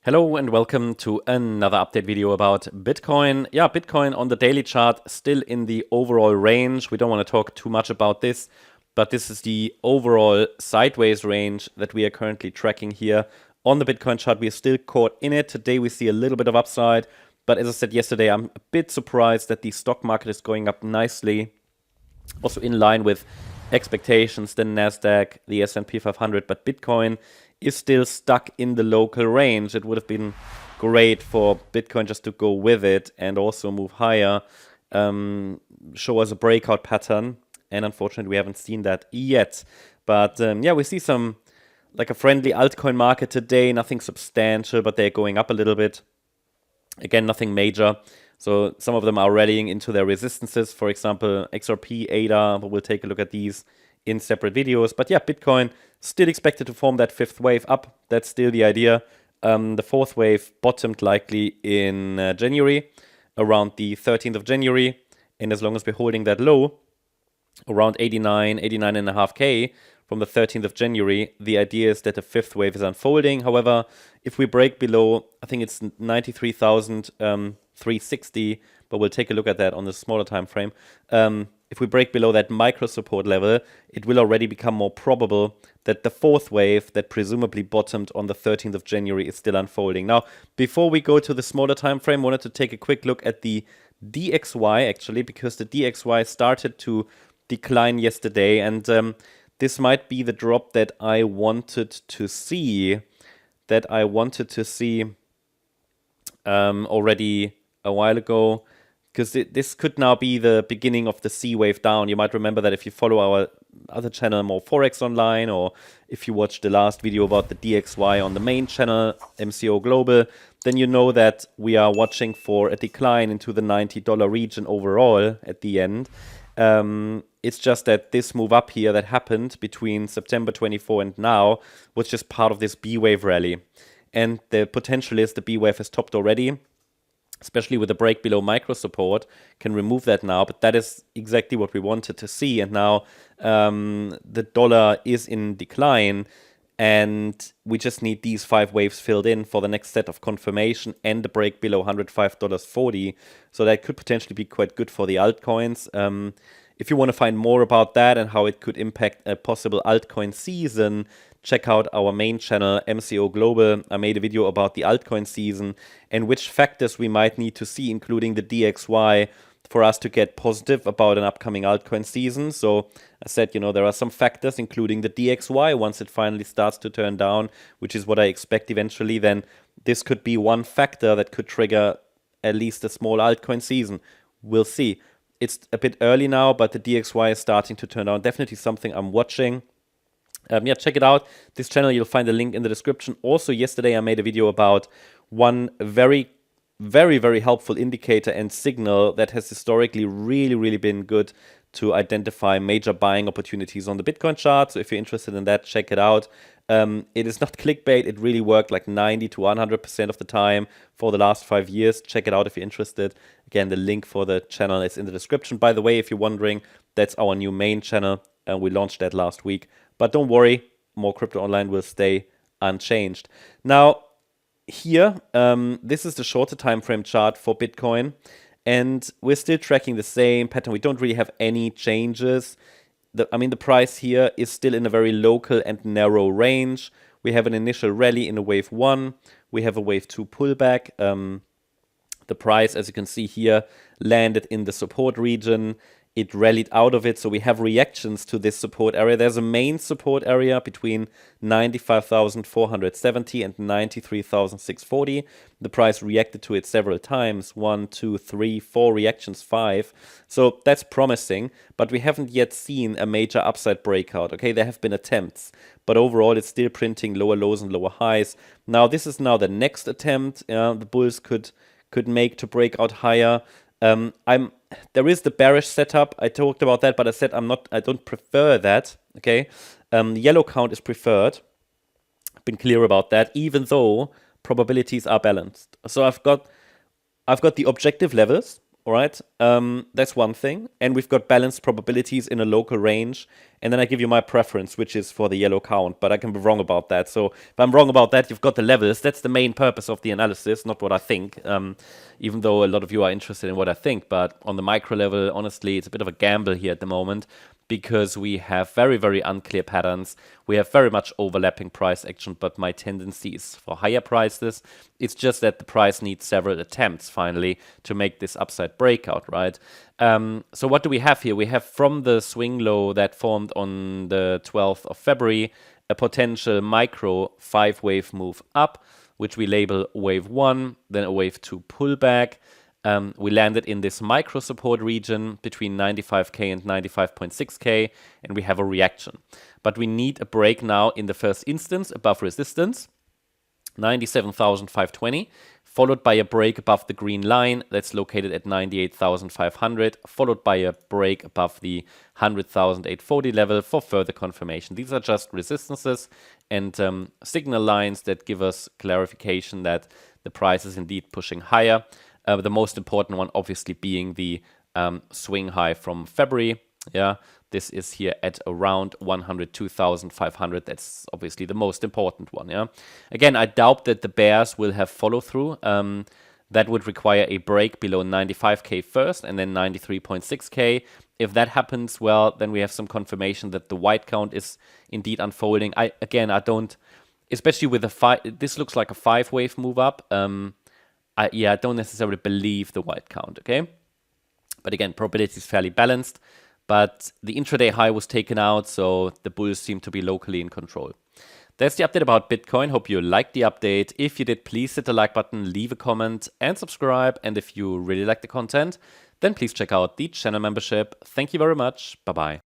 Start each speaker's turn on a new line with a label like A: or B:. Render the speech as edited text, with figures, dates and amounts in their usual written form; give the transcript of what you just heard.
A: Hello and welcome to another update video about Bitcoin. Yeah, Bitcoin on the daily chart still in the overall range. We don't want to talk too much about this, but this is the overall sideways range that we are currently tracking here. On the Bitcoin chart, we are still caught in it. Today we see a little bit of upside, but as I said yesterday, I'm a bit surprised that the stock market is going up nicely. Also in line with expectations, the Nasdaq, the S&P 500, but Bitcoin is still stuck in the local range. It would have been great for Bitcoin just to go with it and also move higher, show us a breakout pattern, and unfortunately we haven't seen that yet. But yeah, we see some like a friendly altcoin market today, nothing substantial, but they're going up a little bit. Again, nothing major. So some of them are rallying into their resistances. For example, XRP, ADA, but we'll take a look at these in separate videos. But yeah, Bitcoin still expected to form that fifth wave up. That's still the idea. The fourth wave bottomed likely in January, around the 13th of January. And as long as we're holding that low, around 89.5K from the 13th of January, the idea is that the fifth wave is unfolding. However, if we break below, I think it's 93,360, but we'll take a look at that on the smaller time frame. If we break below that micro support level, it will already become more probable that the fourth wave that presumably bottomed on the 13th of January is still unfolding. Now, before we go to the smaller time frame, I wanted to take a quick look at the DXY actually, because the DXY started to decline yesterday, and this might be the drop that I wanted to see. Already a while ago, because this could now be the beginning of the C wave down. You might remember that if you follow our other channel, More Forex Online, or if you watched the last video about the DXY on the main channel, MCO Global, then you know that we are watching for a decline into the $90 region overall at the end. It's just that this move up here that happened between September 24 and now was just part of this B wave rally. And the potential is the B wave has topped already, especially with a break below micro support, can remove that now. But that is exactly what we wanted to see. And now the dollar is in decline, and we just need these 5 waves filled in for the next set of confirmation and the break below $105.40. So that could potentially be quite good for the altcoins. If you want to find more about that and how it could impact a possible altcoin season, check out our main channel, MCO Global. I made a video about the altcoin season and which factors we might need to see, including the DXY, for us to get positive about an upcoming altcoin season. So I said, there are some factors, including the DXY. Once it finally starts to turn down, which is what I expect eventually, then this could be one factor that could trigger at least a small altcoin season. We'll see. It's a bit early now, but the DXY is starting to turn down. Definitely something I'm watching. Yeah, check it out. This channel, you'll find a link in the description. Also, yesterday I made a video about one very, very, very helpful indicator and signal that has historically really been good to identify major buying opportunities on the Bitcoin chart. So if you're interested in that, check it out. It is not clickbait. It really worked like 90 to 100% of the time for the last 5 years. Check it out if you're interested. Again, the link for the channel is in the description. By the way, if you're wondering, that's our new main channel. We launched that last week. But don't worry, Morecryptoonline will stay unchanged. Now, here, this is the shorter time frame chart for Bitcoin. And we're still tracking the same pattern. We don't really have any changes. The price here is still in a very local and narrow range. We have an initial rally in a wave 1. We have a wave 2 pullback. The price, as you can see here, landed in the support region. It rallied out of it, so we have reactions to this support area. There's a main support area between 95,470 and 93,640. The price reacted to it several times. 1, 2, 3, 4 reactions, 5. So that's promising, but we haven't yet seen a major upside breakout. Okay, there have been attempts, but overall it's still printing lower lows and lower highs. Now this is now the next attempt the bulls could make to break out higher. There is the bearish setup. I talked about that, but I said I don't prefer that. Okay, the yellow count is preferred. I've been clear about that, even though probabilities are balanced. So I've got the objective levels, All right, that's one thing. And we've got balanced probabilities in a local range. And then I give you my preference, which is for the yellow count, but I can be wrong about that. So if I'm wrong about that, you've got the levels. That's the main purpose of the analysis, not what I think, even though a lot of you are interested in what I think. But on the micro level, honestly, it's a bit of a gamble here at the moment, because we have very, very unclear patterns. We have very much overlapping price action, but my tendency is for higher prices. It's just that the price needs several attempts finally to make this upside breakout, right? So what do we have here? We have from the swing low that formed on the 12th of February, a potential micro 5-wave move up, which we label wave 1, then a wave 2 pullback. We landed in this micro support region between 95K and 95.6K, and we have a reaction. But we need a break now in the first instance above resistance, 97,520, followed by a break above the green line that's located at 98,500, followed by a break above the 100,840 level for further confirmation. These are just resistances and signal lines that give us clarification that the price is indeed pushing higher. The most important one obviously being the swing high from February. Yeah, this is here at around 102,500. That's obviously the most important one. Yeah, again, I doubt that the bears will have follow through. That would require a break below 95K first and then 93.6K. If that happens, well, then we have some confirmation that the white count is indeed unfolding. I don't, especially with this looks like a 5-wave move up. I don't necessarily believe the white count, okay? But again, probability is fairly balanced, but the intraday high was taken out, so the bulls seem to be locally in control. That's the update about Bitcoin. Hope you liked the update. If you did, please hit the like button, leave a comment, and subscribe. And if you really like the content, then please check out the channel membership. Thank you very much. Bye-bye.